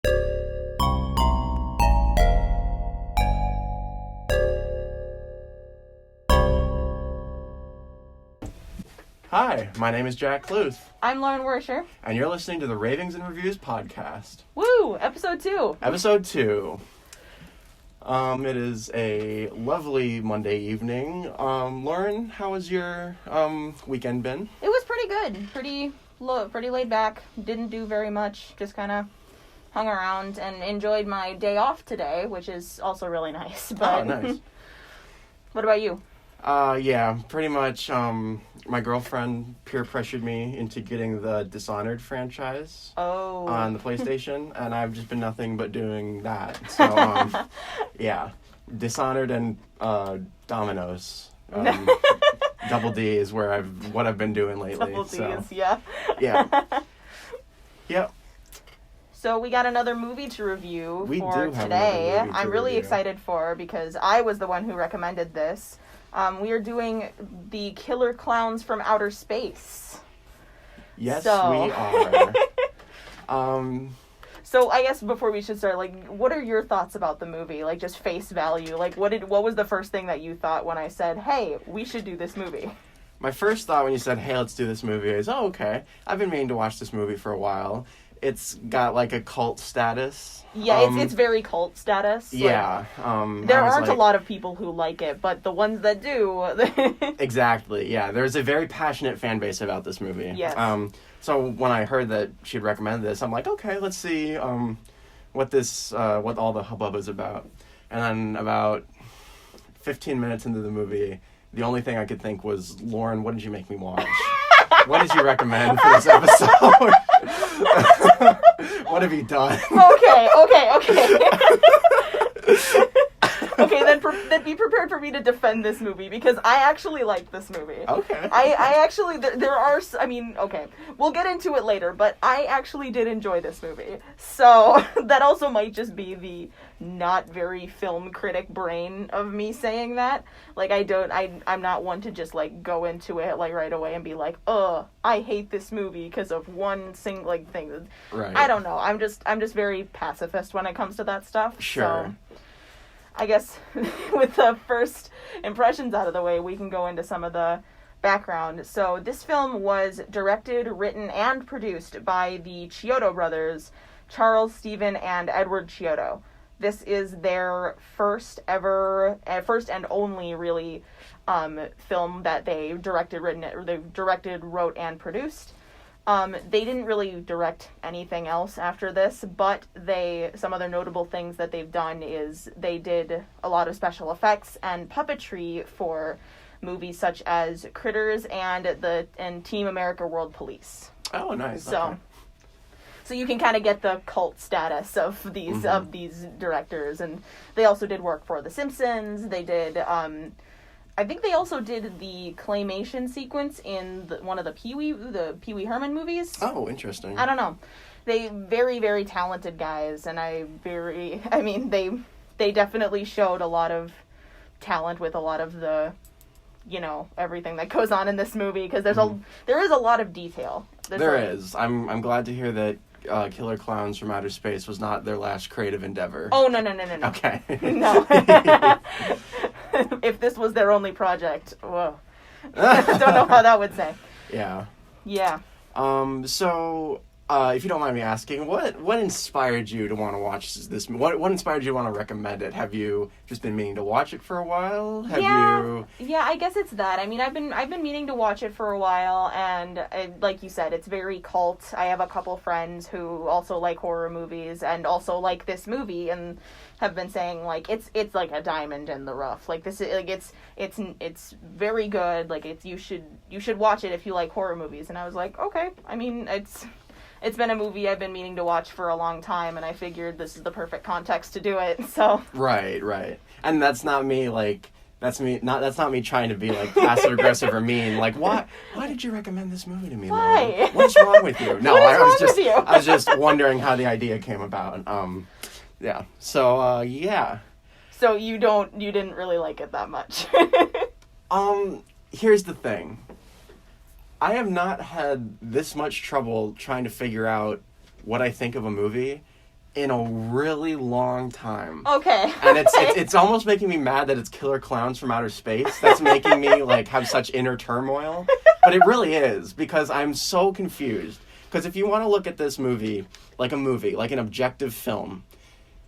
Hi, my name is Jack Klowns. I'm Lauren Wersher. And you're listening to the Ravings and Reviews podcast. Woo! Episode 2. Episode 2. It is a lovely Monday evening. Lauren, how has your weekend been? It was pretty good. Pretty laid back. Didn't do very much. Just kind of hung around and enjoyed my day off today, which is also really nice. But Oh, nice. What about you? Yeah, pretty much, my girlfriend peer pressured me into getting the Dishonored franchise on the PlayStation, and I've just been nothing but doing that. So, yeah, Dishonored and Dominoes. Double D is what I've been doing lately. Double D's, so. yeah. Yeah. Yep. So we got another movie to review We for do have today. another movie to I'm really review. excited for because I was the one who recommended this. We are doing the Killer Klowns from Outer Space. Yes, So. we are. So I guess before we should start, like, what are your thoughts about the movie? Like, just face value. Like, what was the first thing that you thought when I said, hey, we should do this movie? My first thought when you said, hey, let's do this movie is, oh, okay. I've been meaning to watch this movie for a while. It's got, like, a cult status. Yeah, it's very cult status. Yeah. Like, there aren't a lot of people who like it, but the ones that do... Exactly, yeah. There's a very passionate fan base about this movie. Yes. So when I heard that she'd recommended this, I'm like, okay, let's see what all the hubbub is about. And then about 15 minutes into the movie, the only thing I could think was, Lauren, what did you make me watch? What did you recommend for this episode? What have you done? Okay. Okay, then be prepared for me to defend this movie, because I actually like this movie. Okay. I actually, there are, I mean, okay, we'll get into it later, but I actually did enjoy this movie. So, that also might just be the not very film critic brain of me saying that. Like, I'm not one to just, like, go into it, like, right away and be like, I hate this movie because of one single, like, thing. Right. I don't know, I'm just very pacifist when it comes to that stuff. Sure. So, I guess with the first impressions out of the way, we can go into some of the background. So this film was directed, written, and produced by the Chiodo brothers, Charles, Stephen, and Edward Chiodo. This is their first and only really film that they directed, wrote, and produced. They didn't really direct anything else after this, but some other notable things that they've done is they did a lot of special effects and puppetry for movies such as Critters and Team America World Police. Oh, nice. So you can kind of get the cult status of these directors, and they also did work for The Simpsons. They did, I think they also did the claymation sequence in one of the Pee Wee Herman movies. Oh, interesting. I don't know. They very, very talented guys, and they definitely showed a lot of talent with a lot of the, everything that goes on in this movie, because there is a lot of detail. There is. I'm glad to hear that Killer Klowns from Outer Space was not their last creative endeavor. Oh, no. Okay. No. If this was their only project, whoa. Don't know how that would say. Yeah. Yeah. So, if you don't mind me asking, what inspired you to want to watch this? What inspired you to want to recommend it? Have you just been meaning to watch it for a while? Yeah, I guess it's that. I mean, I've been meaning to watch it for a while, and like you said, it's very cult. I have a couple friends who also like horror movies and also like this movie, and have been saying, like, it's like a diamond in the rough. Like, this is, like, it's very good. Like, you should watch it if you like horror movies. And I was like, okay. I mean, it's been a movie I've been meaning to watch for a long time, and I figured this is the perfect context to do it. So Right. And that's not me, like, that's not me trying to be, like, passive aggressive or mean. Like, why did you recommend this movie to me? Why? Lauren? What's wrong with you? No, What is wrong with you? I was just wondering how the idea came about. Yeah. So, yeah. So you didn't really like it that much. Here's the thing. I have not had this much trouble trying to figure out what I think of a movie in a really long time. Okay. And it's almost making me mad that it's Killer Klowns from Outer Space that's making me like have such inner turmoil. But it really is, because I'm so confused. Because if you want to look at this movie, like an objective film,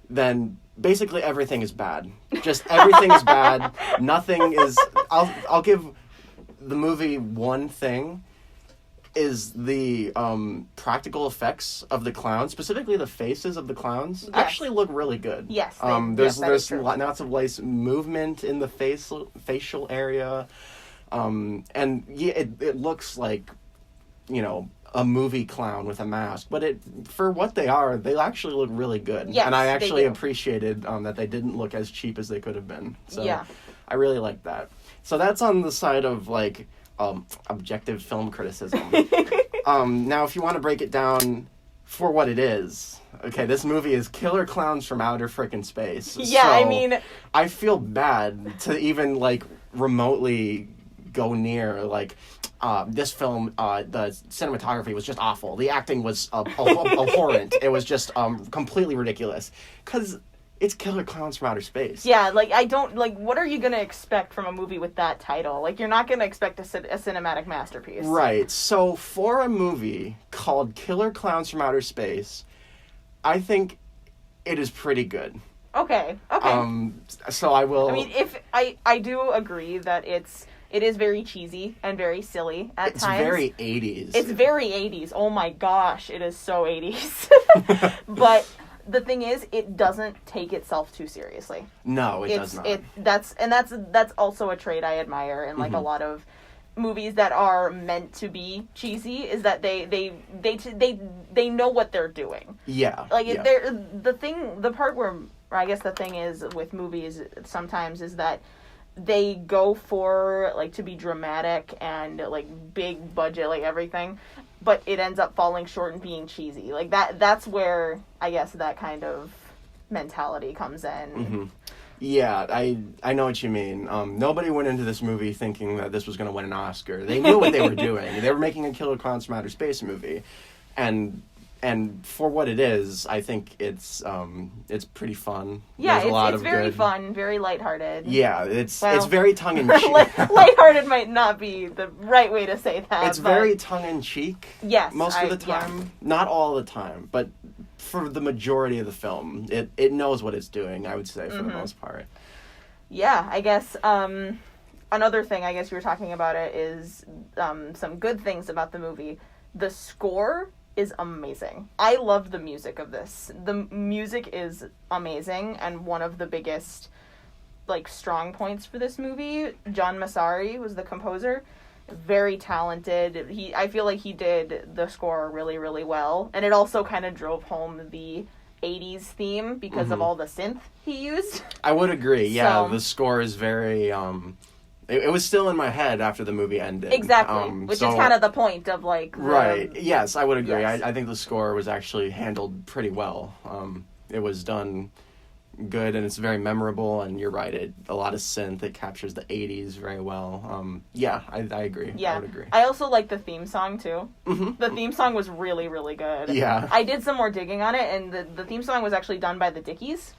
then basically everything is bad. Just everything is bad. Nothing is... I'll give the movie one thing, is the practical effects of the clowns, specifically the faces of the clowns, actually look really good. Yes. There's lots of nice movement in the facial area. And yeah, it looks like, you know, a movie clown with a mask, but for what they are, they actually look really good. Yes, and I actually appreciated that they didn't look as cheap as they could have been. So yeah. I really like that. So that's on the side of like objective film criticism. Now, if you want to break it down for what it is, okay, this movie is Killer Klowns from Outer Frickin' Space. Yeah, so I mean, I feel bad to even like remotely go near like this film. The cinematography was just awful. The acting was abhorrent. It was just completely ridiculous, because it's Killer Klowns from Outer Space. Yeah, like, I don't, like, what are you going to expect from a movie with that title? Like, you're not going to expect a cinematic masterpiece. Right. So, for a movie called Killer Klowns from Outer Space, I think it is pretty good. Okay. So I will... I mean, if I do agree that it is very cheesy and very silly at times. It's very 80s. It's very 80s. Oh my gosh, it is so 80s. But the thing is, it doesn't take itself too seriously. No, it does not. That's also a trait I admire in like a lot of movies that are meant to be cheesy, is that they know what they're doing. Yeah. Like the part where I guess the thing is with movies sometimes is that they go for like to be dramatic and like big budget, like everything, but it ends up falling short and being cheesy. Like that's where I guess that kind of mentality comes in. Mm-hmm. Yeah, I know what you mean. Nobody went into this movie thinking that this was going to win an Oscar. They knew what they were doing. They were making a Killer Klowns from Outer Space movie, and for what it is, I think it's pretty fun. Yeah, There's it's very fun, very lighthearted. Yeah, it's very tongue in cheek. Lighthearted might not be the right way to say that. It's very tongue in cheek. Yes, most of the time, yeah. Not all the time, but for the majority of the film, it knows what it's doing. I would say for the most part. Yeah, I guess another thing I guess you were talking about it is some good things about the movie. The score is amazing. I love the music of this. The music is amazing, and one of the biggest like strong points for this movie. John Massari was the composer. Very talented. I feel like he did the score really, really well, and it also kind of drove home the 80s theme because of all the synth he used. I would agree. Yeah, the score is very it was still in my head after the movie ended. Exactly, which is kind of the point of, like... Right, yes, I would agree. Yes. I think the score was actually handled pretty well. It was done good, and it's very memorable, and you're right, a lot of synth, it captures the 80s very well. Yeah, I agree. Yeah. I would agree. I also like the theme song, too. Mm-hmm. The theme song was really, really good. Yeah. I did some more digging on it, and the theme song was actually done by the Dickies.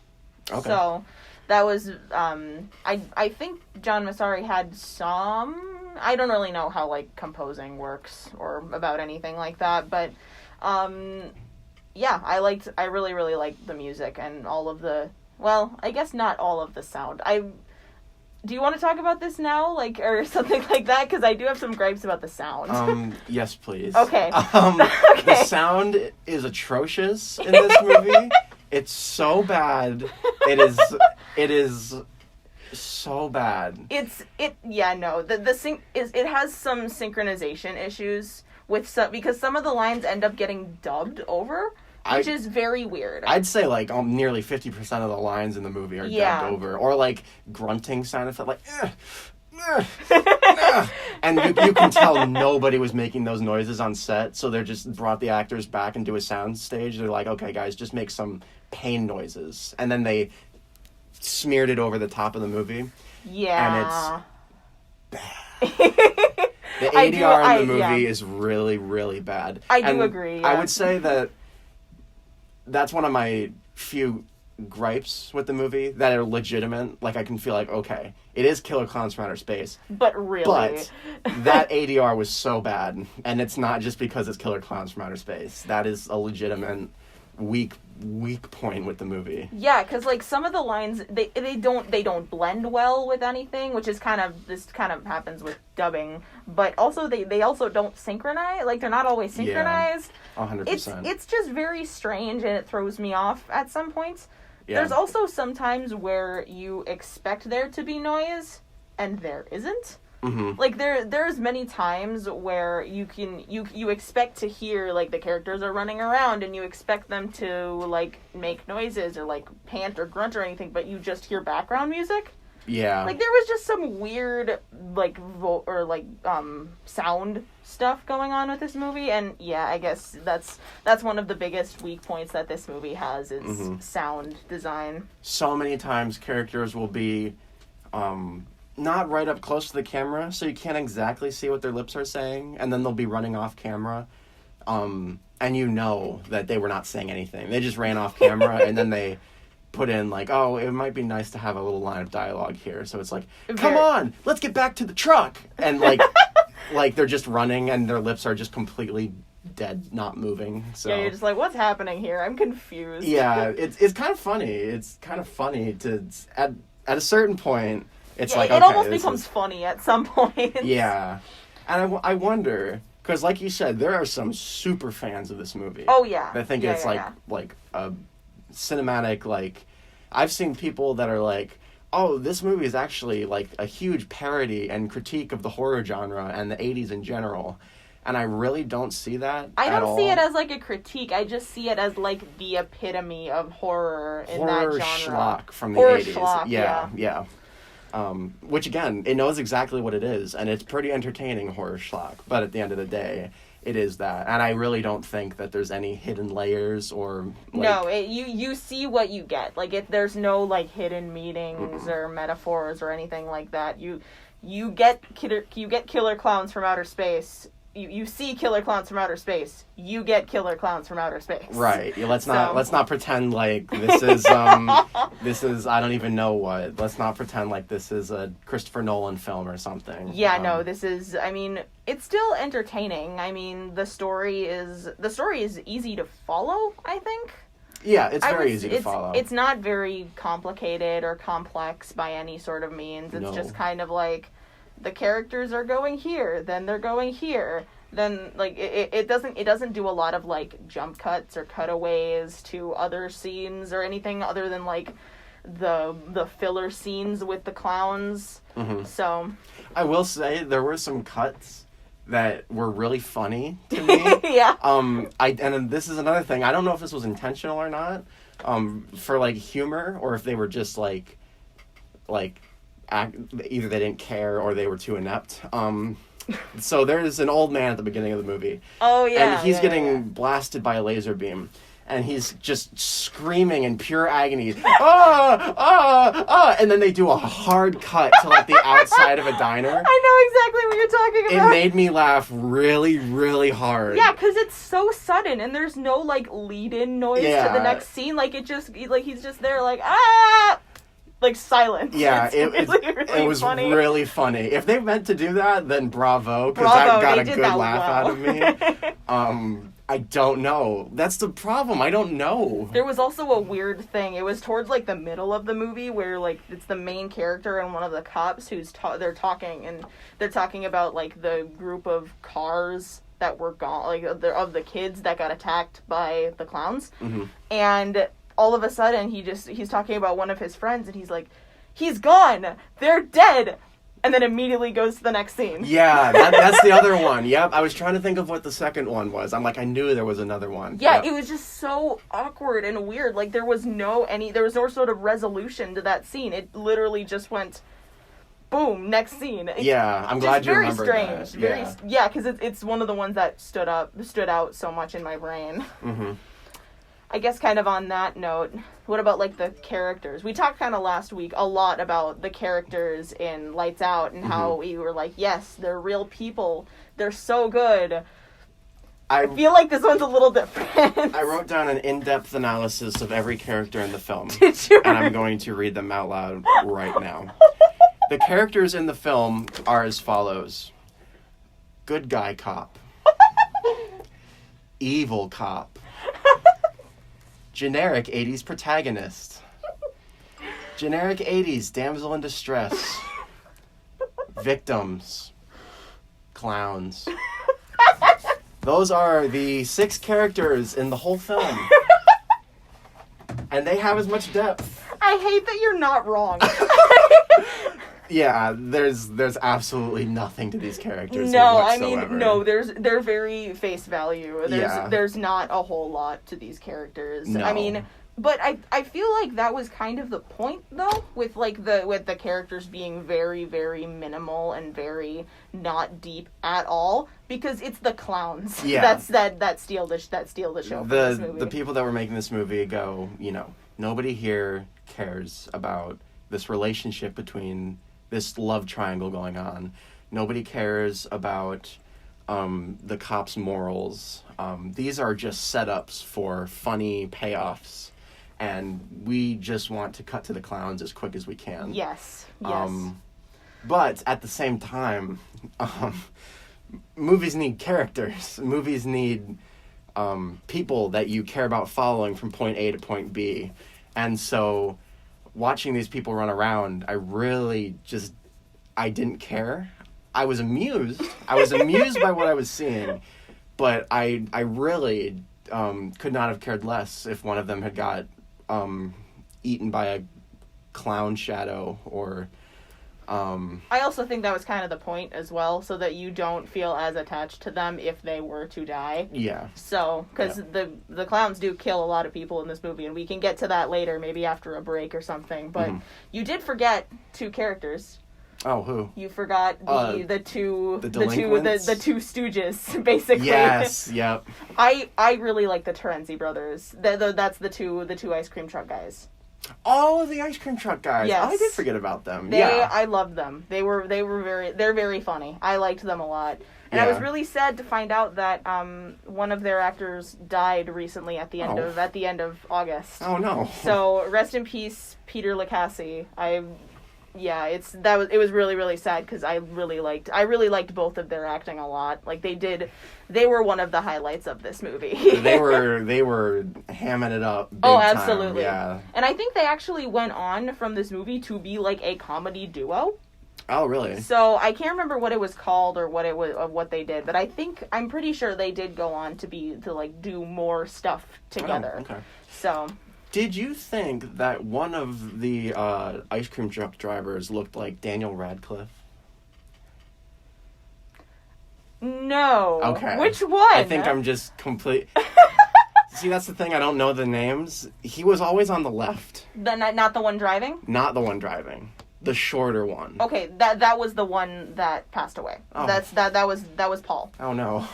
Okay. So... that was, I think John Massari had some, I don't really know how, like, composing works or about anything like that, but, yeah, I really, really liked the music and all of the, well, I guess not all of the sound. Do you want to talk about this now, like, or something like that? Because I do have some gripes about the sound. Yes, please. Okay. Okay. The sound is atrocious in this movie. It's so bad. It is so bad. It has some synchronization issues with because some of the lines end up getting dubbed over, which is very weird. I'd say like nearly 50% of the lines in the movie are dubbed over, or like grunting sound effect, like and you can tell nobody was making those noises on set, so they just brought the actors back into a sound stage. They're like, okay guys, just make some pain noises, and then they smeared it over the top of the movie. Yeah. And it's bad. The ADR in the movie is really, really bad. I do agree, yeah. I would say that that's one of my few gripes with the movie that are legitimate. Like, I can feel like, okay, it is Killer Klowns from Outer Space. But really. But that ADR was so bad, and it's not just because it's Killer Klowns from Outer Space. That is a legitimate weak point with the movie. Yeah, because like some of the lines they don't blend well with anything, which is kind of happens with dubbing. But also they also don't synchronize. Like, they're not always synchronized. Yeah, 100%. It's just very strange, and it throws me off at some points. Yeah. There's also some times where you expect there to be noise, and there isn't. Mm-hmm. Like, there's many times where you expect to hear, like, the characters are running around, and you expect them to, like, make noises or, like, pant or grunt or anything, but you just hear background music. Yeah. Like, there was just some weird, like, sound stuff going on with this movie, and yeah, I guess that's one of the biggest weak points that this movie has is mm-hmm. sound design. So many times characters will be not right up close to the camera, so you can't exactly see what their lips are saying, and then they'll be running off camera, and you know that they were not saying anything. They just ran off camera, and then they put in, like, oh, it might be nice to have a little line of dialogue here. So it's like, come on, let's get back to the truck. And, like, like they're just running, and their lips are just completely dead, not moving. So yeah, you're just like, what's happening here? I'm confused. Yeah, it's kind of funny. It's kind of funny to, at a certain point, it's like, okay, it almost becomes funny at some point. Yeah. And I wonder, because like you said, there are some super fans of this movie. Oh, yeah. That think it's like a cinematic, like, I've seen people that are like, oh, this movie is actually like a huge parody and critique of the horror genre and the 80s in general. And I really don't see that I at don't all. see it as like a critique. I just see it as like the epitome of horror in that genre. Schlock from the horror 80s. Schlock, yeah. Which, again, it knows exactly what it is, and it's pretty entertaining horror schlock. But at the end of the day, it is that. And I really don't think that there's any hidden layers or... like, no, you see what you get. Like, there's no, like, hidden meanings or metaphors or anything like that. You get Killer Klowns from Outer Space. You see Killer Klowns from Outer Space. You get Killer Klowns from Outer Space. Right. Yeah, let's not pretend like this is this is I don't even know what. Let's not pretend like this is a Christopher Nolan film or something. Yeah, no, this is, I mean, it's still entertaining. I mean, the story is easy to follow, I think. Yeah, it's very easy to follow. It's not very complicated or complex by any sort of means. It's just kind of like the characters are going here, then they're going here. Then, like, it doesn't do a lot of, like, jump cuts or cutaways to other scenes or anything other than, like, the filler scenes with the clowns. Mm-hmm. So I will say there were some cuts that were really funny to me. Yeah. And this is another thing. I don't know if this was intentional or not, for, like, humor, or if they were just like either they didn't care or they were too inept. So there's an old man at the beginning of the movie. Oh, yeah. And he's getting blasted by a laser beam. And he's just screaming in pure agony. And then they do a hard cut to, like, the outside of a diner. I know exactly what you're talking about. It made me laugh really, really hard. Yeah, because it's so sudden, and there's no, like, lead-in noise to the next scene. Like, it just, like, he's just there, like, like, silence. Yeah, it was funny. really funny. If they meant to do that, then bravo, because that got a good laugh out of me. I don't know. That's the problem. I don't know. There was also a weird thing. It was towards, like, the middle of the movie where, like, it's the main character and one of the cops who's they're talking about, like, the group of cars that were gone, like, of the kids that got attacked by the clowns. Mm-hmm. And all of a sudden, he's talking about one of his friends, and he's like, he's gone! They're dead! And then immediately goes to the next scene. Yeah, that's the other one. Yep, I was trying to think of what the second one was. I'm like, I knew there was another one. Yeah, It was just so awkward and weird. Like, there was no sort of resolution to that scene. It literally just went, boom, next scene. I'm glad you remember that. Very strange. Yeah, because it's one of the ones that stood out so much in my brain. Mm-hmm. I guess kind of on that note, what about, like, the characters? We talked kind of last week a lot about the characters in Lights Out and how we were like, yes, they're real people. They're so good. I feel like this one's a little different. I wrote down an in-depth analysis of every character in the film. Did you? And I'm going to read them out loud right now. The characters in the film are as follows. Good guy cop. Evil cop. Generic 80s protagonist. Generic 80s damsel in distress. Victims. Clowns. Those are the 6 characters in the whole film. And they have as much depth. I hate that you're not wrong. Yeah, there's absolutely nothing to these characters No, whatsoever. I mean, no, they're very face value. There's not a whole lot to these characters. No. I mean, but I feel like that was kind of the point though, with the characters being very, very minimal and very not deep at all, because it's the clowns. Yeah. that steal the show from this movie. The people that were making this movie go, nobody here cares about this relationship between this love triangle going on. Nobody cares about the cops' morals. These are just setups for funny payoffs, and we just want to cut to the clowns as quick as we can. Yes. But at the same time, movies need characters. Movies need people that you care about following from point A to point B. And so watching these people run around, I didn't care. I was amused. By what I was seeing, but I really could not have cared less if one of them had got eaten by a clown shadow or... I also think that was kind of the point as well, so that you don't feel as attached to them if they were to die. Yeah. So, because the clowns do kill a lot of people in this movie, and we can get to that later, maybe after a break or something. But you did forget 2 characters. Oh, who? You forgot the two stooges, basically. Yes. Yep. I really like the Terenzi brothers. That's the two ice cream truck guys. Oh, the ice cream truck guys. Yes. I did forget about them. I loved them. They're very funny. I liked them a lot. And I was really sad to find out that one of their actors died recently at the end of August. Oh no. So rest in peace, Peter Licassi. It was really, really sad because I really liked both of their acting a lot. Like they were one of the highlights of this movie. they were hamming it up big time. Absolutely. Yeah. And I think they actually went on from this movie to be like a comedy duo. Oh, really? So I can't remember what it was called or what they did, but I'm pretty sure they did go on to do more stuff together. Oh, okay. So. Did you think that one of the ice cream truck drivers looked like Daniel Radcliffe? No. Okay. Which one? I think I'm just complete... See, that's the thing. I don't know the names. He was always on the left. Not the one driving? Not the one driving. The shorter one. Okay, that was the one that passed away. Oh. That was Paul. Oh, no.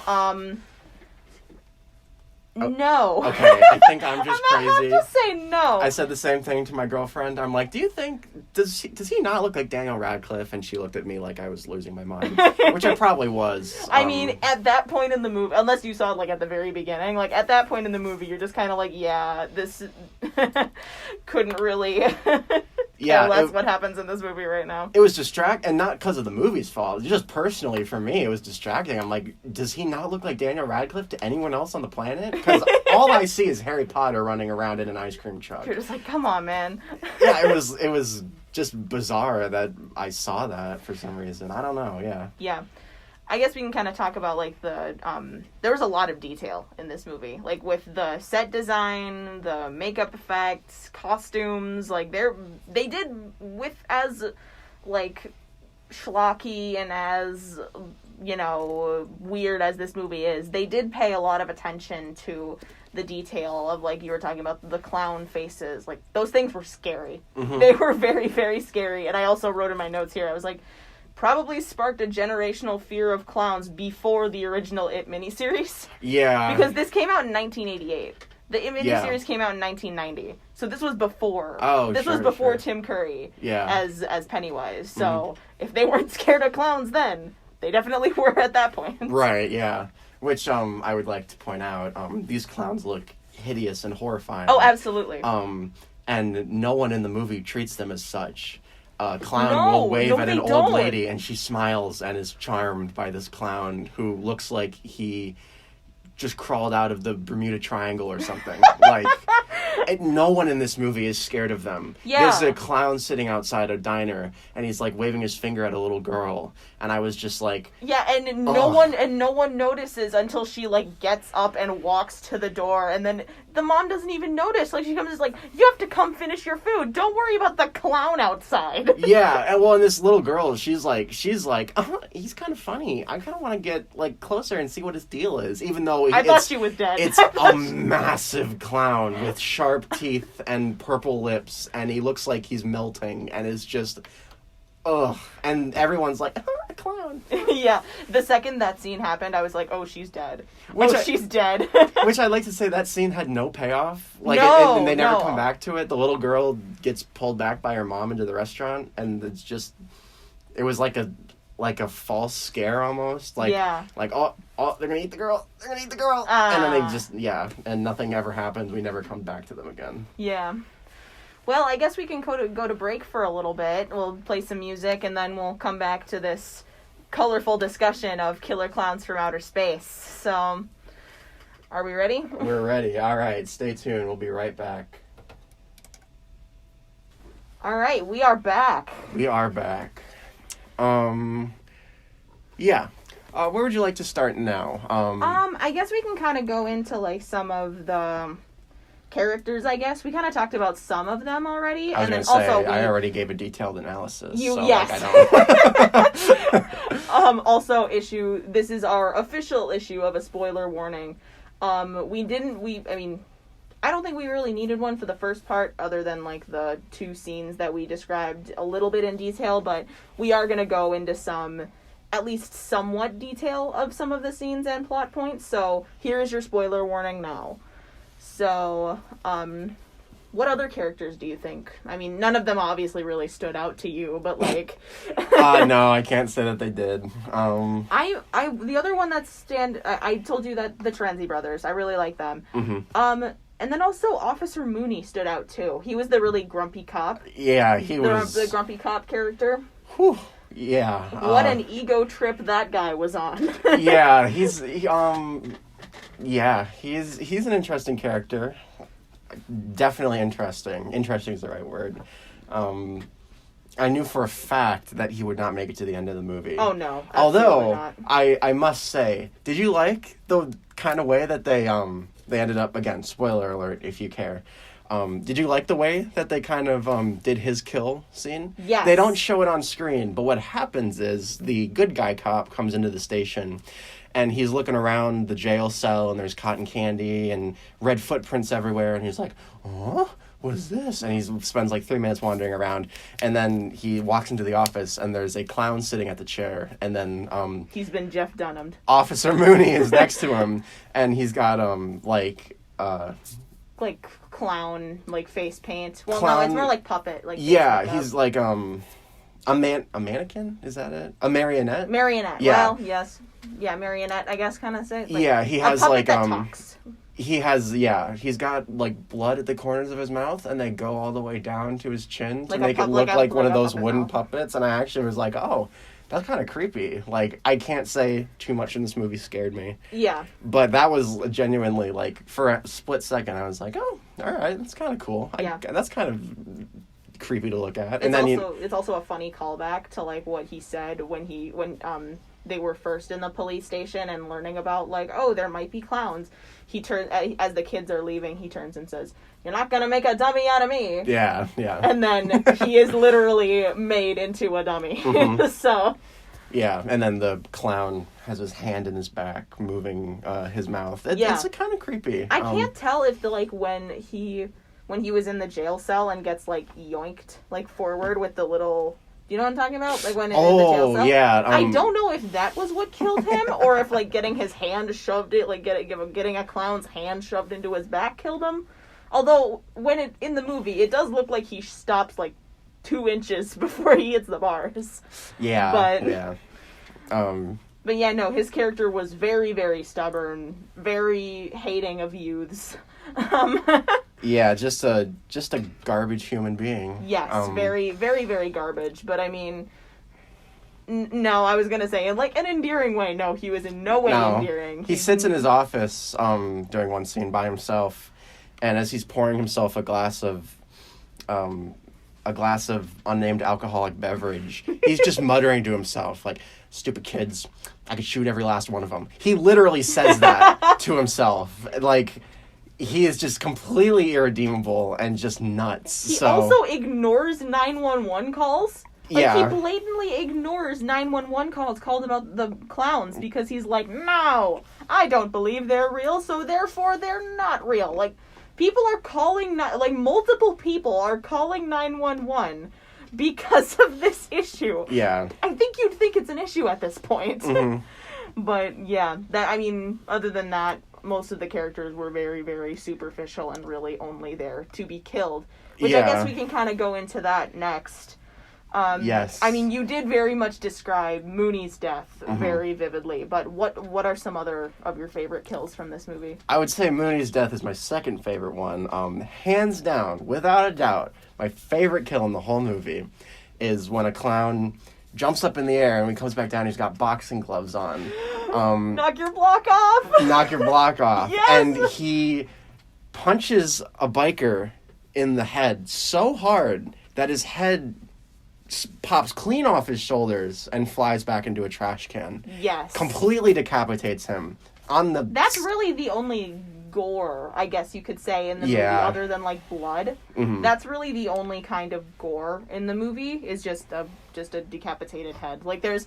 No. Okay, I think I'm just crazy. I'm gonna have to say no. I said the same thing to my girlfriend. I'm like, do you think, does he not look like Daniel Radcliffe? And she looked at me like I was losing my mind, which I probably was. I mean, at that point in the movie, unless you saw it at the very beginning, at that point in the movie, you're just kind of like, yeah, this couldn't really care less what happens in this movie right now. It was distracting, and not because of the movie's fault. Just personally, for me, it was distracting. I'm like, does he not look like Daniel Radcliffe to anyone else on the planet? Because all I see is Harry Potter running around in an ice cream truck. You're just like, come on, man. Yeah, it was just bizarre that I saw that for some reason. I don't know, yeah. Yeah. I guess we can kind of talk about, there was a lot of detail in this movie. With the set design, the makeup effects, costumes, they did, with as, schlocky and as, weird as this movie is, they did pay a lot of attention to the detail of, you were talking about the clown faces. Those things were scary. Mm-hmm. They were very, very scary. And I also wrote in my notes here, I was like, probably sparked a generational fear of clowns before the original It miniseries. Yeah. Because this came out in 1988. The It miniseries came out in 1990. So this was before. This was before Tim Curry as Pennywise. So if they weren't scared of clowns then, they definitely were at that point. Right, yeah. Which I would like to point out, these clowns look hideous and horrifying. Oh, absolutely. And no one in the movie treats them as such. A clown will wave at an old lady, and she smiles and is charmed by this clown who looks like he just crawled out of the Bermuda Triangle or something. Like, no one in this movie is scared of them. Yeah. There's a clown sitting outside a diner, and he's like waving his finger at a little girl, and I was just like, yeah, and no one notices until she like gets up and walks to the door, and then the mom doesn't even notice. Like, she comes, is like, you have to come finish your food. Don't worry about the clown outside. Yeah, and this little girl, she's like, he's kind of funny. I kind of want to get like closer and see what his deal is, even though I thought she was dead. It's a massive clown with sharp teeth and purple lips, and he looks like he's melting, and is just, ugh. And everyone's like, a clown. Yeah, the second that scene happened, I was like, oh, she's dead. She's dead. Which I'd like to say, that scene had no payoff. Like, no, and they never come back to it. The little girl gets pulled back by her mom into the restaurant, and it's just, it was like a false scare almost. Like, yeah. Like, oh, they're gonna eat the girl. And then they just, and nothing ever happens. We never come back to them again. Yeah. Well, I guess we can go to break for a little bit. We'll play some music, and then we'll come back to this colorful discussion of killer clowns from outer space. So, are we ready? We're ready. All right, stay tuned. We'll be right back. All right, we are back. We are back. Yeah. Where would you like to start now? I guess we can kind of go into like some of the characters. I guess we kind of talked about some of them already, I already gave a detailed analysis. Yes. Like, I don't. Also, this is our official issue of a spoiler warning. I don't think we really needed one for the first part, other than like the two scenes that we described a little bit in detail. But we are gonna go into some, at least somewhat detail of some of the scenes and plot points. So here is your spoiler warning now. So, what other characters do you think? I mean, none of them obviously really stood out to you, but like... No, I can't say that they did. The other one I told you that the Terenzi brothers, I really like them. Mm-hmm. And then also Officer Mooney stood out too. He was the really grumpy cop. Yeah, he was... The grumpy cop character. Whew. Yeah. What an ego trip that guy was on. Yeah, he's an interesting character. Definitely interesting. Interesting is the right word. I knew for a fact that he would not make it to the end of the movie. Oh no. Although not. I must say, did you like the kind of way that they ended up, again, spoiler alert if you care. Did you like the way that they kind of did his kill scene? Yes. They don't show it on screen, but what happens is the good guy cop comes into the station, and he's looking around the jail cell, and there's cotton candy and red footprints everywhere, and he's like, huh? What is this? And he spends like 3 minutes wandering around, and then he walks into the office, and there's a clown sitting at the chair, and then he's been Jeff Dunham'd. Officer Mooney is next to him, and he's got like clown, like face paint. Well, clown, no, it's more like puppet. Like he's like a mannequin. Is that it? A marionette. Marionette. Yeah. Well, yes. Yeah, marionette. I guess kind of say. Like, yeah, he has a puppet like that talks. He's got like blood at the corners of his mouth, and they go all the way down to his chin to make it look like one of those wooden puppets. And I actually was like, oh, that's kind of creepy. Like, I can't say too much in this movie scared me. Yeah. But that was genuinely, like, for a split second, I was like, oh, all right, that's kind of cool. Yeah. That's kind of creepy to look at. It's also a funny callback to, like, what he said when they were first in the police station and learning about, like, oh, there might be clowns. He turns, as the kids are leaving, he turns and says, "You're not gonna make a dummy out of me." Yeah, yeah. And then he is literally made into a dummy. Mm-hmm. So. Yeah, and then the clown has his hand in his back, moving his mouth. It's kind of creepy. I can't tell if when he was in the jail cell and gets like yoinked like forward with the little. You know what I'm talking about? Like when in the jail cell? Yeah. I don't know if that was what killed him, or if like getting his hand shoved getting a clown's hand shoved into his back killed him. Although in the movie, it does look like he stops like 2 inches before he hits the bars. Yeah. But yeah. But yeah, no, his character was very, very stubborn, very hating of youths. Yeah, just a garbage human being. Yes, very, very, very garbage. But I mean, no, I was gonna say in like an endearing way. No, he was in no way endearing. He sits in his office during one scene by himself, and as he's pouring himself a glass of unnamed alcoholic beverage, he's just muttering to himself like, "Stupid kids, I could shoot every last one of them." He literally says that to himself. Like, he is just completely irredeemable and just nuts. He also ignores 911 calls. Like, yeah. He blatantly ignores 911 calls called about the clowns because he's like, no, I don't believe they're real, so therefore they're not real. Like, people are calling, like, multiple people are calling 911 because of this issue. Yeah. I think you'd think it's an issue at this point. Mm-hmm. But, yeah, I mean, other than that, most of the characters were very, very superficial and really only there to be killed. Which I guess we can kind of go into that next. Yes. I mean, you did very much describe Mooney's death very vividly, but what are some other of your favorite kills from this movie? I would say Mooney's death is my second favorite one. Hands down, without a doubt, my favorite kill in the whole movie is when a clown jumps up in the air and when he comes back down, he's got boxing gloves on. Knock your block off! Knock your block off. Yes! And he punches a biker in the head so hard that his head pops clean off his shoulders and flies back into a trash can. Yes. Completely decapitates him. That's really the only gore, I guess you could say, in the movie, other than, like, blood. Mm-hmm. That's really the only kind of gore in the movie, is just a decapitated head. Like, there is,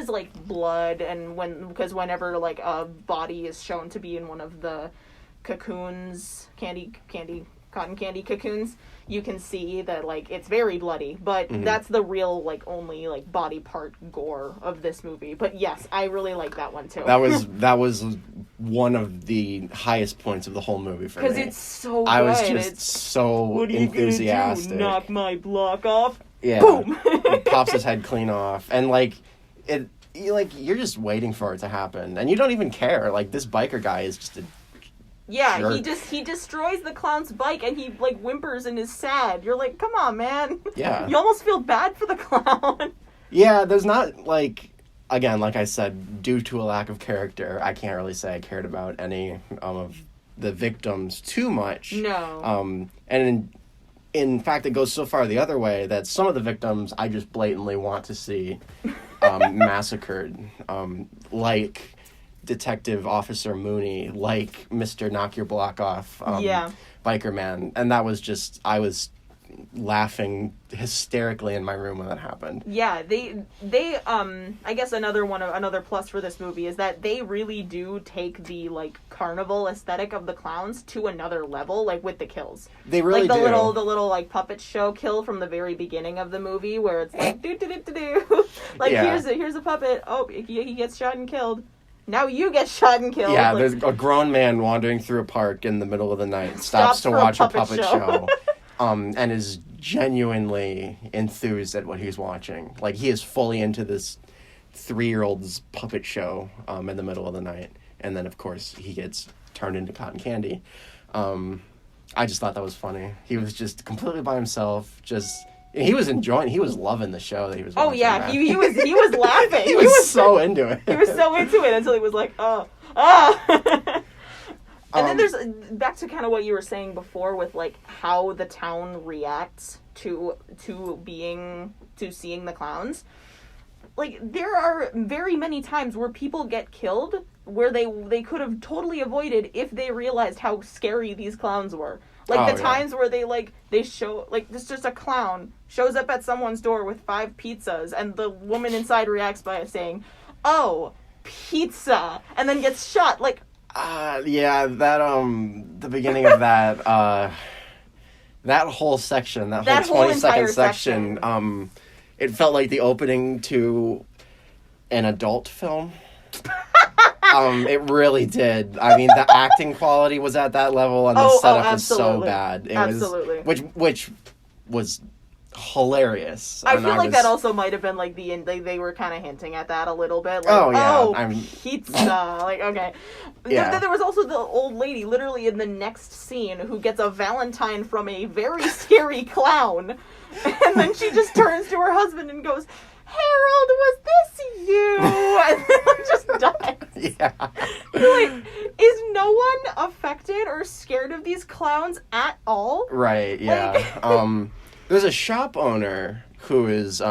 like, blood, and because whenever, like, a body is shown to be in one of the cocoons, cotton candy cocoons, you can see that, like, it's very bloody, but that's the real, like, only, like, body part gore of this movie. But yes, I really like that one too. That was one of the highest points of the whole movie for me. Because it's so good. I was just so enthusiastic. What are you gonna do? Knock my block off? Yeah. Boom! He pops his head clean off, and you're just waiting for it to happen, and you don't even care. Like, this biker guy is just a jerk. he destroys the clown's bike and he, like, whimpers and is sad. You're like, come on, man. Yeah. You almost feel bad for the clown. Yeah, there's not, like, again, like I said, due to a lack of character, I can't really say I cared about any of the victims too much. No. And in fact, it goes so far the other way that some of the victims I just blatantly want to see massacred. Like Detective Officer Mooney, like Mr. Knock Your Block Off, Biker Man. And that was just, I was laughing hysterically in my room when that happened. Yeah, they I guess another plus for this movie is that they really do take the, like, carnival aesthetic of the clowns to another level, like, with the kills. They really like, do. The little like puppet show kill from the very beginning of the movie where it's like do do do do do. Like, here's a puppet. Oh, he gets shot and killed. Now you get shot and killed. Yeah, like, there's a grown man wandering through a park in the middle of the night, stops to watch a puppet show. And is genuinely enthused at what he's watching. Like, he is fully into this 3-year-old's puppet show in the middle of the night. And then, of course, he gets turned into cotton candy. I just thought that was funny. He was just completely by himself, he was loving the show that he was watching. Oh, yeah, he was laughing. he was so into it. He was so into it until he was like, And then there's, back to kind of what you were saying before with, like, how the town reacts to seeing the clowns. Like, there are very many times where people get killed where they could have totally avoided if they realized how scary these clowns were. Like, times where they show, like, this just a clown shows up at someone's door with 5 pizzas, and the woman inside reacts by saying, "Oh, pizza," and then gets shot. Like, the beginning of that, that whole section, that whole 20-second section, it felt like the opening to an adult film. It really did. I mean, the acting quality was at that level, and the setup was so bad. It absolutely. was, which was hilarious. I feel like that also might have been like they were kind of hinting at that a little bit. Like, oh yeah, pizza. Like, okay. Yeah. There was also the old lady, literally in the next scene, who gets a Valentine from a very scary clown, and then she just turns to her husband and goes, "Harold, was this you?" And then just dies. Yeah. You're like, is no one affected or scared of these clowns at all? Right. Yeah. Like... There's a shop owner who is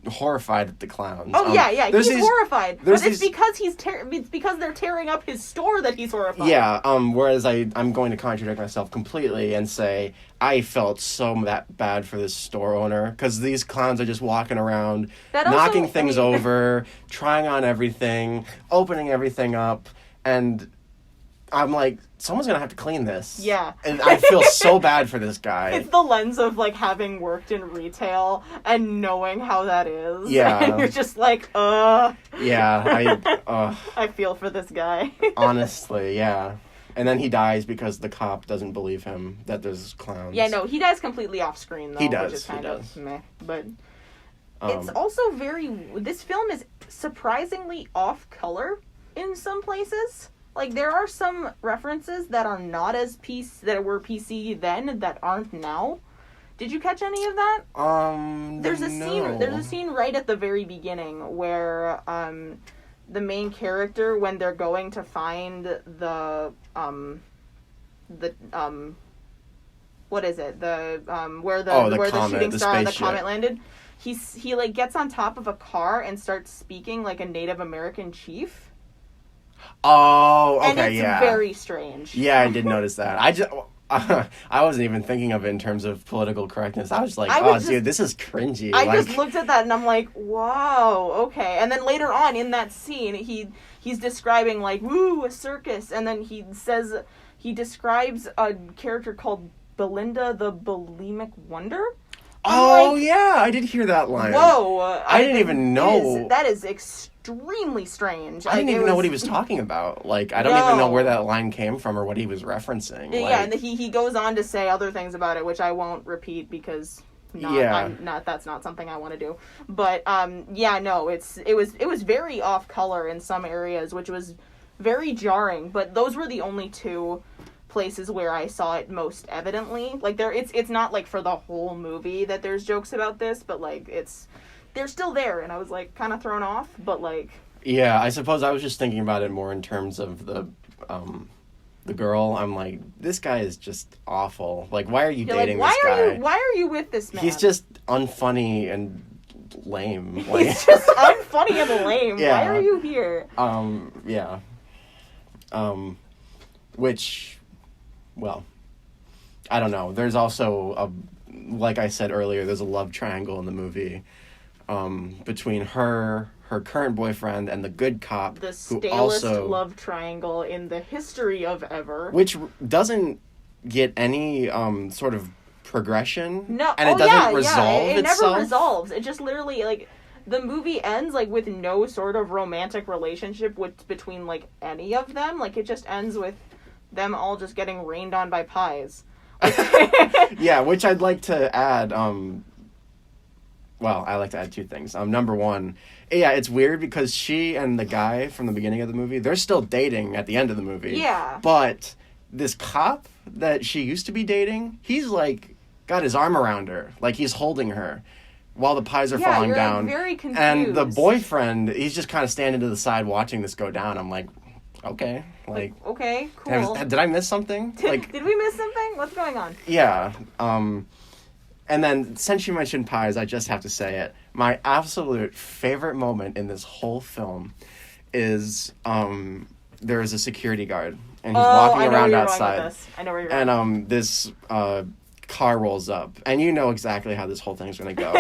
horrified at the clowns. Oh yeah, he's horrified. But it's because it's because they're tearing up his store that he's horrified. Yeah. Whereas I'm going to contradict myself completely and say I felt so that bad for this store owner because these clowns are just walking around, knocking things over, trying on everything, opening everything up, and I'm like, someone's gonna have to clean this. Yeah. And I feel so bad for this guy. It's the lens of, like, having worked in retail and knowing how that is. Yeah. And you're just like, Yeah, I feel for this guy. Honestly, yeah. And then he dies because the cop doesn't believe him that there's clowns. Yeah, no, he dies completely off screen, though. He does, which is kind of meh. But it's also this film is surprisingly off-color in some places. Like, there are some references that are not as that were PC then that aren't now. Did you catch any of that? There's a scene right at the very beginning where the main character, when they're going to find what is it? Where the shooting star on the comet landed. He like gets on top of a car and starts speaking like a Native American chief. Oh, okay, and it's very strange. Yeah, I did notice that. I wasn't even thinking of it in terms of political correctness. I was like, dude, this is cringy. I just looked at that and I'm like, wow, okay. And then later on in that scene, he's describing like, woo, a circus. And then he describes a character called Belinda the Bulimic Wonder. Yeah, I did hear that line. Whoa. I didn't even know. That is extremely strange. I didn't even know what he was talking about. Like, I don't even know where that line came from or what he was referencing. Yeah, and he goes on to say other things about it, which I won't repeat because that's not something I want to do. But it was very off color in some areas, which was very jarring. But those were the only two places where I saw it most evidently. Like, it's not like for the whole movie that there's jokes about this, but like they're still there, and I was like kind of thrown off, but like... Yeah, I suppose I was just thinking about it more in terms of the girl. I'm like, this guy is just awful. Like, why are you dating this guy? Why are you with this man? He's just unfunny and lame. Like... He's just unfunny and lame. Yeah. Why are you here? Yeah. Which, well, I don't know. There's also like I said earlier, there's a love triangle in the movie. Between her current boyfriend, and the good cop. The stalest love triangle in the history of ever. Which doesn't get any sort of progression. No, and it doesn't resolve it itself. It never resolves. It just literally, like, the movie ends, like, with no sort of romantic relationship between, like, any of them. Like, it just ends with them all just getting rained on by pies. Yeah, which I'd like to add, well, I like to add two things. Number one, yeah, it's weird because she and the guy from the beginning of the movie, they're still dating at the end of the movie. Yeah. But this cop that she used to be dating, he's like got his arm around her, like he's holding her while the pies are falling down. Like, very confused. And the boyfriend, he's just kind of standing to the side watching this go down. I'm like, okay, like okay, cool. Did I miss something? Like, did we miss something? What's going on? Yeah. And then, since you mentioned pies, I just have to say it. My absolute favorite moment in this whole film is there is a security guard, and he's walking around outside. I know where you're going. And this car rolls up, and you know exactly how this whole thing's going to go.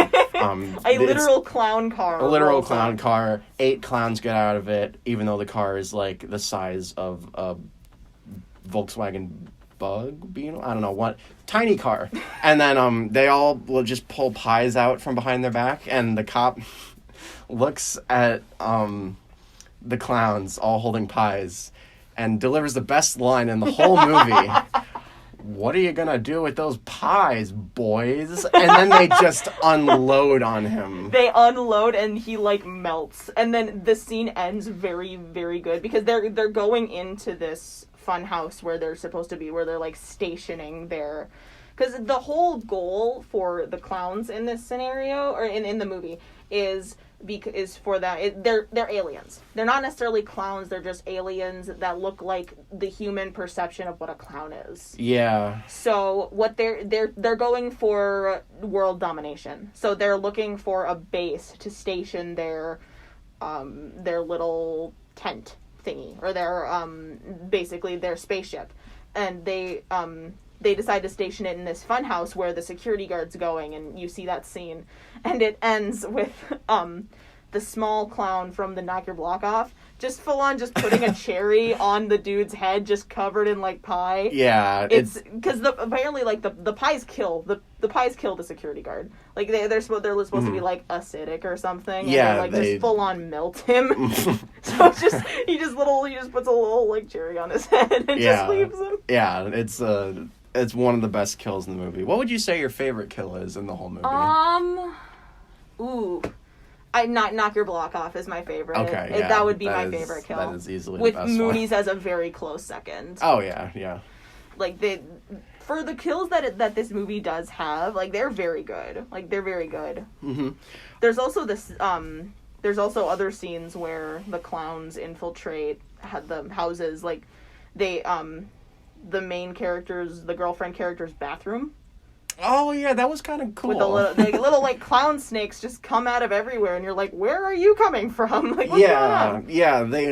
A literal clown car. A literal clown car. 8 clowns get out of it, even though the car is like the size of a Volkswagen Bug Beetle? I don't know what. Tiny car. And then they all will just pull pies out from behind their back, and the cop looks at the clowns all holding pies and delivers the best line in the whole movie. what are you gonna do with those pies, boys? And then they just unload on him. They unload and he like melts. And then the scene ends very, very good because they're going into this fun house where they're supposed to be, where they're like stationing their... Because the whole goal for the clowns in this scenario, or in the movie, is for that they're aliens. They're not necessarily clowns. They're just aliens that look like the human perception of what a clown is. Yeah. So what they're going for world domination. So they're looking for a base to station their little tent thingy, or their basically their spaceship, and they decide to station it in this funhouse where the security guard's going, and you see that scene. And it ends with the small clown from the Knock Your Block Off just full on just putting a cherry on the dude's head, just covered in like pie. Yeah, it's because apparently like the pies kill the pies kill the security guard. Like they're supposed to be like acidic or something. Yeah, and they just full on melt him. So it's just he just puts a little like cherry on his head and just leaves him. Yeah, it's one of the best kills in the movie. What would you say your favorite kill is in the whole movie? Knock Your Block Off is my favorite. Okay, yeah, that would be my favorite kill. That is easily with the best Mooney's one. as a very close second. Oh yeah. Like for the kills that this movie does have, like they're very good. Like they're very good. Mm-hmm. There's also there's also other scenes where the clowns infiltrate the houses. Like they the main character's, the girlfriend character's bathroom. Oh yeah, that was kind of cool. With the little like clown snakes just come out of everywhere, and you're like, where are you coming from? Like, what's going on? Yeah, they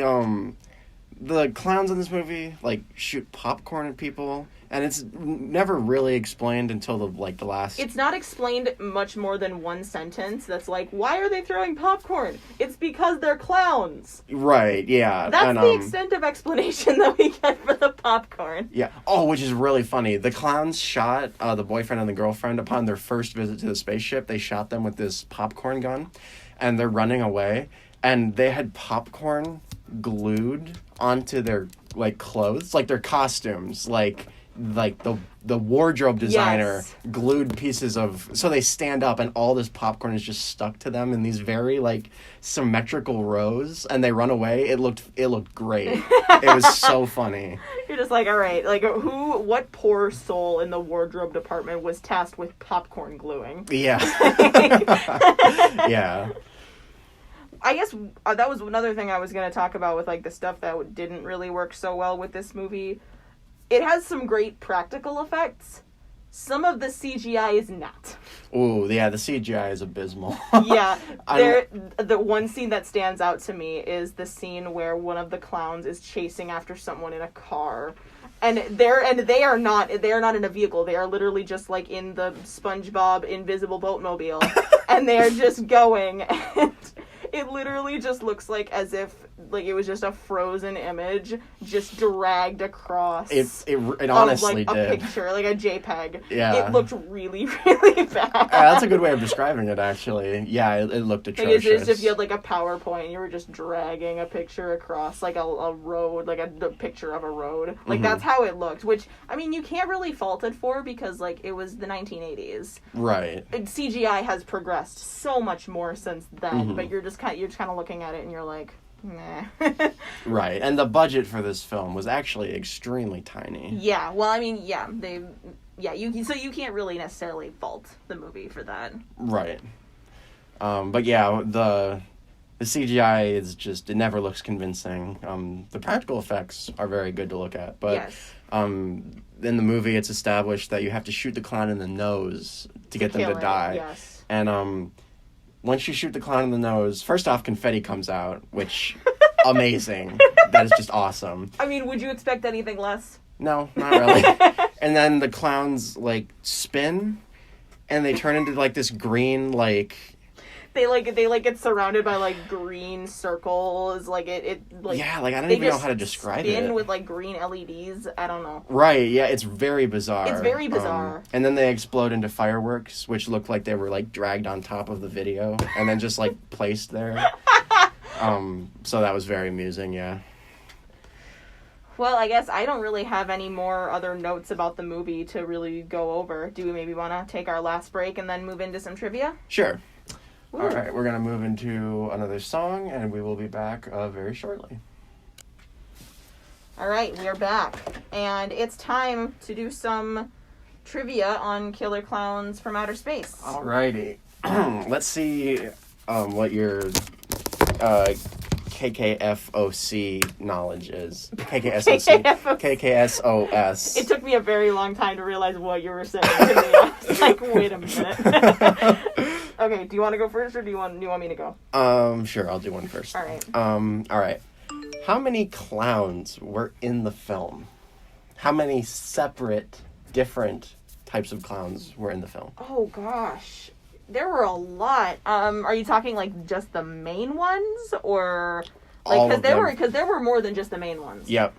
the clowns in this movie like shoot popcorn at people, and it's never really explained until the last. It's not explained much more than one sentence. That's like, why are they throwing popcorn? It's because they're clowns. Right. Yeah. That's the extent of explanation that we get for the popcorn. Yeah. Oh, which is really funny. The clowns shot the boyfriend and the girlfriend upon their first visit to the spaceship. They shot them with this popcorn gun, and they're running away, and they had popcorn glued onto their like clothes, like their costumes, like the wardrobe designer glued pieces of, so they stand up and all this popcorn is just stuck to them in these very like symmetrical rows, and they run away. It looked great. It was so funny. You're just like, all right, like what poor soul in the wardrobe department was tasked with popcorn gluing? Yeah. Yeah. I guess that was another thing I was going to talk about with like the stuff that didn't really work so well with this movie. It has some great practical effects. Some of the CGI is not. Ooh, yeah, the CGI is abysmal. Yeah, the one scene that stands out to me is the scene where one of the clowns is chasing after someone in a car. And they are not in a vehicle. They are literally just like in the SpongeBob Invisible Boatmobile, and they are just going. And it literally just looks like as if like it was just a frozen image just dragged across. It honestly like, did. A picture, like a JPEG. Yeah. It looked really, really bad. That's a good way of describing it, actually. Yeah, it looked atrocious. Like, it's as if you had like a PowerPoint and you were just dragging a picture across like a road, like a picture of a road. Like that's how it looked. Which I mean, you can't really fault it for because like it was the 1980s. Right. CGI has progressed so much more since then, but you're just kind of looking at it and you're like, nah. Right, and the budget for this film was actually extremely tiny. Yeah, well, I mean, you can't really necessarily fault the movie for that. Right. But yeah, the CGI is just, it never looks convincing. The practical effects are very good to look at, but yes. In the movie it's established that you have to shoot the clown in the nose to get them to die. Yes. And once you shoot the clown in the nose, first off, confetti comes out, which, amazing. That is just awesome. I mean, would you expect anything less? No, not really. And then the clowns, like, spin, and they turn into, like, this green, like... They get surrounded by, like, green circles, like, it like... Yeah, like, I don't even know how to describe it. Spin with, like, green LEDs, I don't know. Right, yeah, it's very bizarre. It's very bizarre. And then they explode into fireworks, which look like they were, like, dragged on top of the video, and then just, like, placed there. So that was very amusing, yeah. Well, I guess I don't really have any more other notes about the movie to really go over. Do we maybe want to take our last break and then move into some trivia? Sure. Ooh. All right, we're going to move into another song, and we will be back very shortly. All right, we are back. And it's time to do some trivia on Killer Klowns from Outer Space. All righty. Let's see what your KKFOC knowledge is. KKSOC. KKSOS. It took me a very long time to realize what you were saying. I was like, wait a minute. Okay, do you want to go first, or do you want me to go? Sure, I'll do one first. All right. All right. How many clowns were in the film? How many separate, different types of clowns were in the film? Oh gosh, there were a lot. Are you talking like just the main ones, or like because there were more than just the main ones? Yep.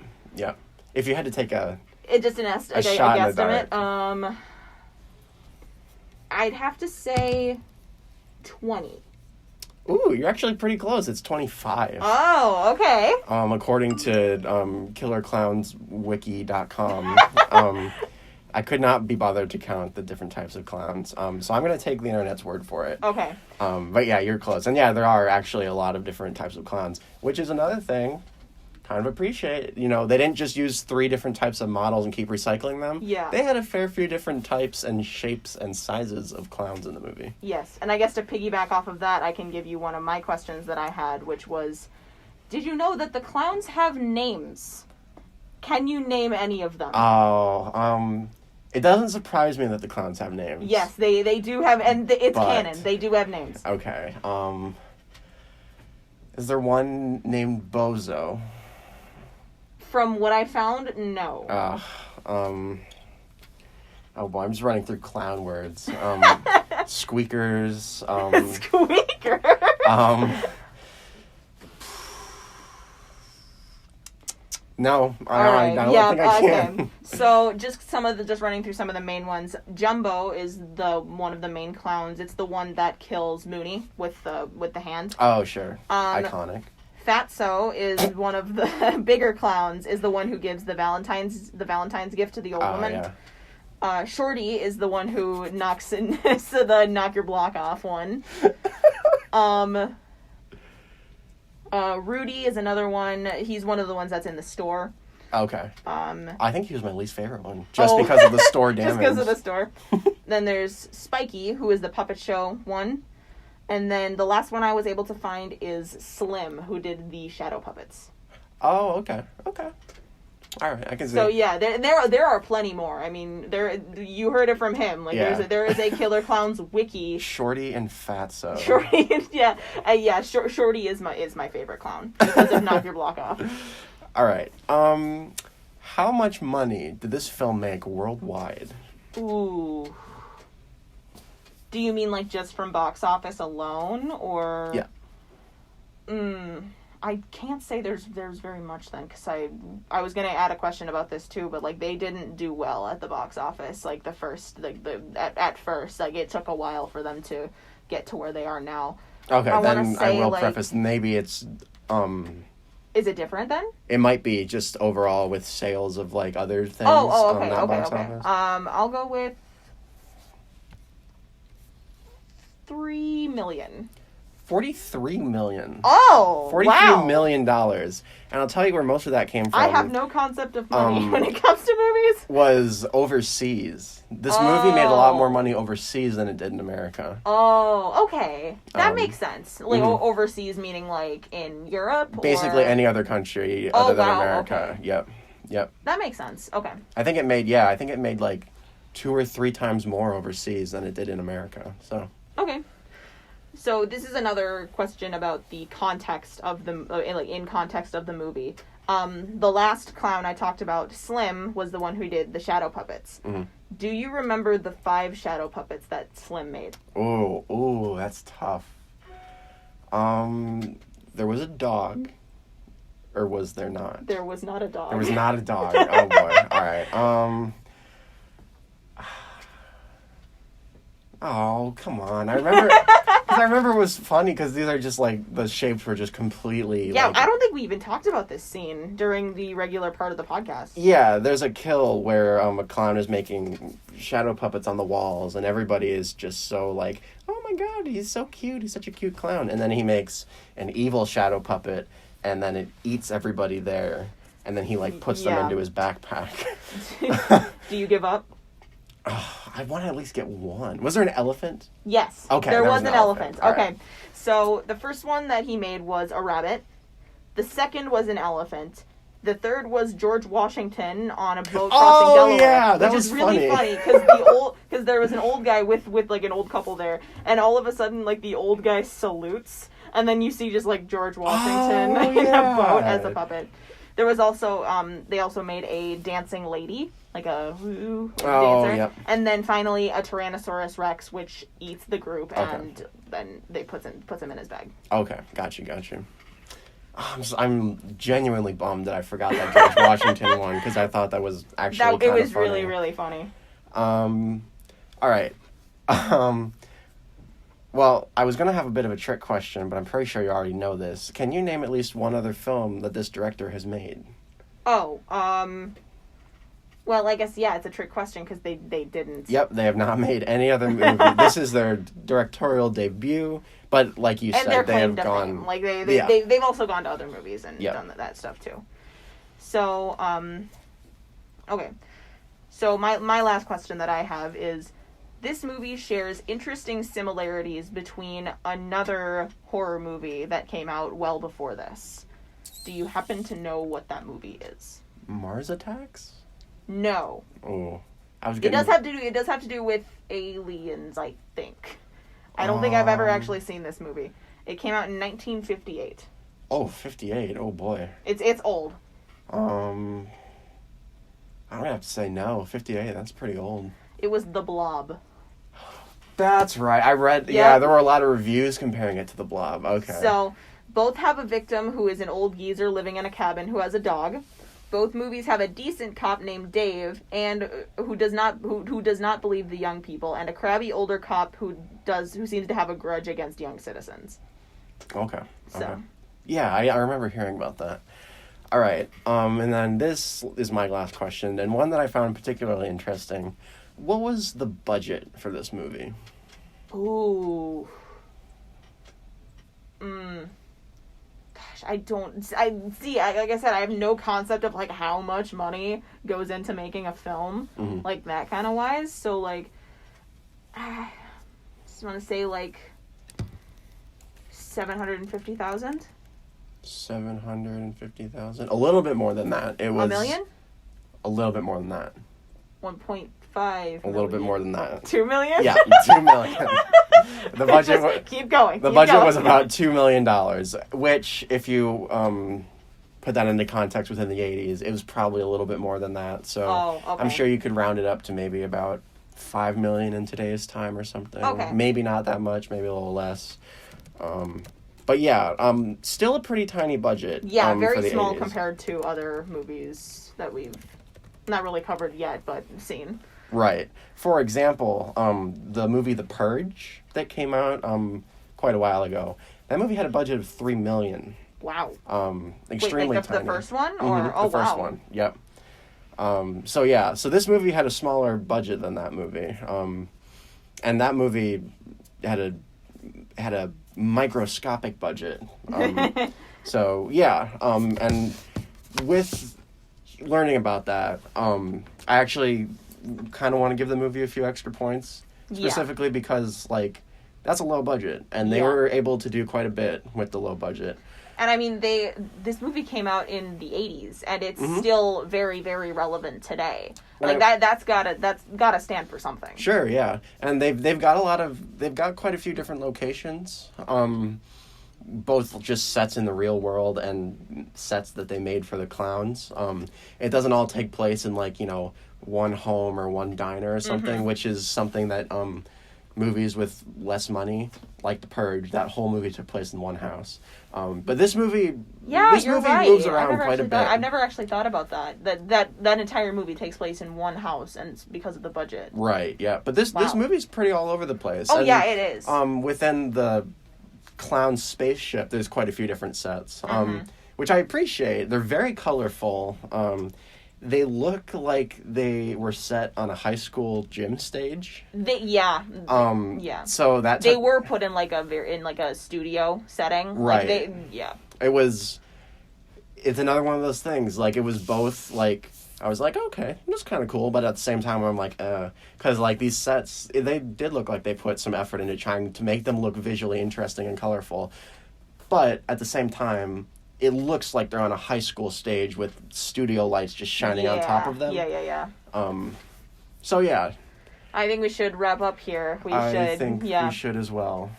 If you had to take a guesstimate, I'd have to say 20. Ooh, you're actually pretty close. It's 25. Oh, okay. According to killerclownswiki.com, I could not be bothered to count the different types of clowns. So I'm going to take the internet's word for it. Okay. But yeah, you're close. And yeah, there are actually a lot of different types of clowns, which is another thing. Kind of appreciate. You know, they didn't just use 3 different types of models and keep recycling them. Yeah. They had a fair few different types and shapes and sizes of clowns in the movie. Yes, and I guess to piggyback off of that, I can give you one of my questions that I had, which was, did you know that the clowns have names? Can you name any of them? It doesn't surprise me that the clowns have names. Yes, they do have, and it's canon. They do have names. Okay. Is there one named Bozo? From what I found, no. Oh boy, I'm just running through clown words. Squeakers. Squeaker. No, I don't think I can. Okay. So just running through some of the main ones. Jumbo is one of the main clowns. It's the one that kills Mooney with the hand. Oh sure, iconic. Fatso is one of the bigger clowns. Is the one who gives the Valentine's gift to the old woman. Yeah. Shorty is the one who knocks in so the knock your block off one. Rudy is another one. He's one of the ones that's in the store. Okay. I think he was my least favorite one, just because of the store damage. Just because of the store. Then there's Spiky, who is the puppet show one. And then the last one I was able to find is Slim, who did the shadow puppets. Oh, okay. All right, I can see. So yeah, there are plenty more. I mean, you heard it from him. Like there is a Killer Klowns wiki. Shorty and Fatso. Shorty, yeah. Shorty is my favorite clown because of Knock Your Block Off. All right. How much money did this film make worldwide? Ooh. Do you mean like just from box office alone, or? Yeah. I can't say there's very much then, because I was gonna add a question about this too, but like they didn't do well at the box office. Like at first, like it took a while for them to get to where they are now. Okay, then I will preface. Maybe it's Is it different then? It might be just overall with sales of like other things. Okay. Office. I'll go with $3 million. $43 million. Oh, $43 million. And I'll tell you where most of that came from. I have no concept of money when it comes to movies. Was overseas. This movie made a lot more money overseas than it did in America. Oh, okay. That makes sense. Like overseas meaning like in Europe? Basically any other country other than America. Okay. Yep. That makes sense. Okay. I think it made like 2 or 3 times more overseas than it did in America. So. Okay. So this is another question about the context of in context of the movie. The last clown I talked about, Slim, was the one who did the shadow puppets. Mm-hmm. Do you remember the 5 shadow puppets that Slim made? Oh, that's tough. There was a dog, or was there not? There was not a dog. There was not a dog. Oh boy. All right. Oh, come on. I remember I remember it was funny because these are just like the shapes were just completely. Yeah, like, I don't think we even talked about this scene during the regular part of the podcast. Yeah, there's a kill where a clown is making shadow puppets on the walls, and everybody is just so like, oh my god, he's so cute, he's such a cute clown. And then he makes an evil shadow puppet, and then it eats everybody there, and then he like puts them into his backpack. Do you give up? I want to at least get one. Was there an elephant? Yes. Okay. There was an elephant. All okay. right. So the first one that he made was a rabbit. The second was an elephant. The third was George Washington on a boat crossing Delaware. Yeah, that which was is really funny because there was an old guy with like an old couple there, and all of a sudden like the old guy salutes, and then you see just like George Washington in a boat as a puppet. There was also they also made a dancing lady, like a dancer. Yep. And and then finally a Tyrannosaurus Rex, which eats the group, and then they puts him in his bag. Okay, got you. I'm genuinely bummed that I forgot that George Washington one because I thought that was actually kind of funny. It was really, really funny. All right. Well, I was going to have a bit of a trick question, but I'm pretty sure you already know this. Can you name at least one other film that this director has made? Oh, well, I guess, yeah, it's a trick question because they didn't. Yep, they have not made any other movie. This is their directorial debut, but like you said, they have gone... Fame. Like, they've also gone to other movies and done that stuff, too. So, okay. So, my last question that I have is, this movie shares interesting similarities between another horror movie that came out well before this. Do you happen to know what that movie is? Mars Attacks? No. Oh, I was getting... It does have to do with aliens, I think. I don't think I've ever actually seen this movie. It came out in 1958. Oh, 58. Oh boy. It's old. I'm gonna have to say no. 58. That's pretty old. It was The Blob. That's right. I read. Yeah, there were a lot of reviews comparing it to The Blob. Okay. So, both have a victim who is an old geezer living in a cabin who has a dog. Both movies have a decent cop named Dave, and who does not believe the young people, and a crabby older cop who seems to have a grudge against young citizens. Okay. So. Yeah, I remember hearing about that. All right. And then this is my last question, and one that I found particularly interesting. What was the budget for this movie? Ooh. Gosh, like I said, I have no concept of, like, how much money goes into making a film, like, that kind of wise. So, like, I just want to say, like, $750,000? $750,000? A little bit more than that. It was... $1 million? A little bit more than that. 1.5 A little bit more than that. $2 million? Yeah, $2 million. The budget keep going. The budget was about $2 million, which, if you put that into context within the 80s, it was probably a little bit more than that. So I'm sure you could round it up to maybe about $5 million in today's time or something. Okay. Maybe not that much, maybe a little less. But yeah, still a pretty tiny budget. Yeah, for very the small 80s. compared to other movies that we've not really covered yet, but seen. Right. For example, the movie The Purge that came out quite a while ago. That movie had a budget of $3 million. Wow. Extremely Wait, tiny. The first one, or the first one. Yep. So this movie had a smaller budget than that movie, and that movie had a microscopic budget. And with learning about that, I actually kind of want to give the movie a few extra points, specifically because, like, that's a low budget, and they were able to do quite a bit with the low budget. And I mean, this movie came out in the 80s, and it's still very, very relevant today. Like, that's gotta stand for something. Sure, yeah, and they've got quite a few different locations. Both just sets in the real world and sets that they made for the clowns. It doesn't all take place in, like, one home or one diner or something, which is something that movies with less money, like The Purge. That whole movie took place in one house. But this movie, you're right. Moves around quite a bit. I've never actually thought about that. That entire movie takes place in one house, and it's because of the budget. Right. Yeah. But this movie's pretty all over the place. Oh, and, yeah, it is. Within the Klowns spaceship, there's quite a few different sets, which I appreciate. They're very colorful. They look like they were set on a high school gym stage. Yeah. So that they were put in like a studio setting. Right. It's another one of those things. Like, it was both, like, I was like, okay, that's kind of cool, but at the same time, I'm like, because, like, these sets, they did look like they put some effort into trying to make them look visually interesting and colorful, but at the same time, it looks like they're on a high school stage with studio lights just shining on top of them. Yeah. So, yeah. I think we should wrap up here. We should as well.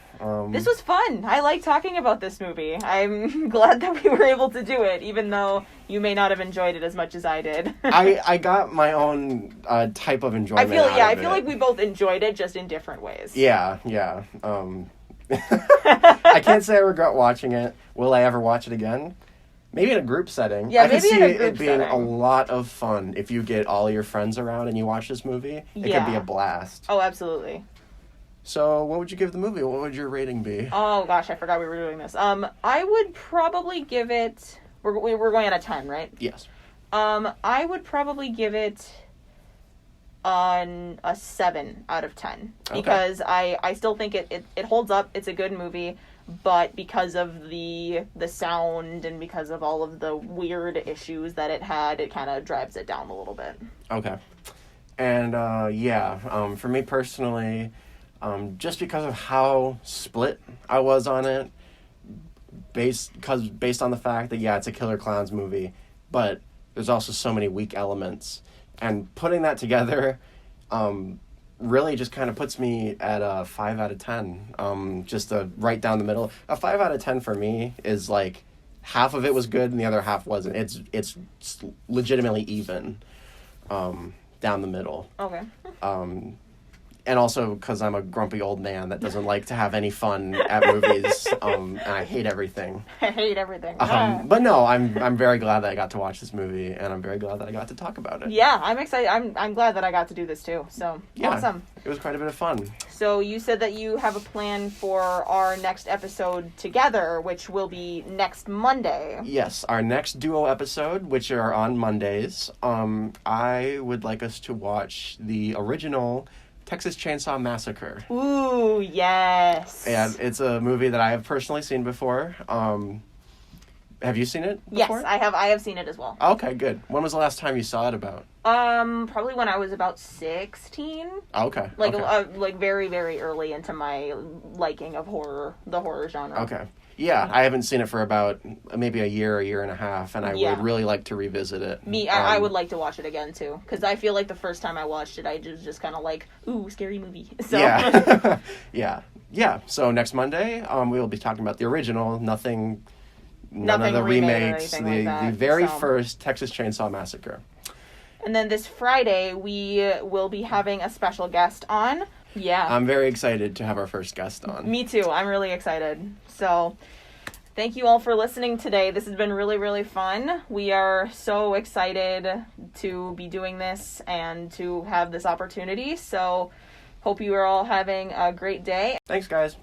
This was fun. I like talking about this movie. I'm glad that we were able to do it, even though you may not have enjoyed it as much as I did. I got my own type of enjoyment. I feel like we both enjoyed it, just in different ways. Yeah. I can't say I regret watching it. Will I ever watch it again? Maybe in a group setting. Yeah, I can see it being setting. a lot of fun if you get all your friends around and you watch this movie. It could be a blast. Oh, absolutely. So, what would you give the movie? What would your rating be? Oh gosh, I forgot we were doing this. I would probably give it. We're going at a 10, right? Yes. I would probably give it a 7 out of 10 because I still think it holds up. It's a good movie, but because of the sound and because of all of the weird issues that it had, it kind of drives it down a little bit. Okay. And for me personally, just because of how split I was on it, based on the fact that it's a Killer Klowns movie, but there's also so many weak elements, and putting that together really just kind of puts me at a 5 out of 10. Just right down the middle. A 5 out of 10 for me is like half of it was good and the other half wasn't. It's legitimately even down the middle. Okay. And also because I'm a grumpy old man that doesn't like to have any fun at movies, and I hate everything. I hate everything. But no, I'm very glad that I got to watch this movie, and I'm very glad that I got to talk about it. Yeah, I'm excited. I'm glad that I got to do this too. So awesome. It was quite a bit of fun. So you said that you have a plan for our next episode together, which will be next Monday. Yes, our next duo episode, which are on Mondays. I would like us to watch the original Texas Chainsaw Massacre. Ooh, yes. And it's a movie that I have personally seen before. Have you seen it before? Yes, I have seen it as well. Okay, good. When was the last time you saw it about? Probably when I was about 16. Okay. Like very, very early into my liking of the horror genre. Okay. Yeah, I haven't seen it for about maybe a year and a half, and I would really like to revisit it. I would like to watch it again, too, because I feel like the first time I watched it, I just kind of like, ooh, scary movie. So. Yeah. Yeah, so next Monday, we will be talking about the original, none of the remakes, the very first Texas Chainsaw Massacre. And then this Friday, we will be having a special guest on. Yeah. I'm very excited to have our first guest on. Me too. I'm really excited. So, thank you all for listening today. This has been really, really fun. We are so excited to be doing this and to have this opportunity. So, hope you are all having a great day. Thanks, guys.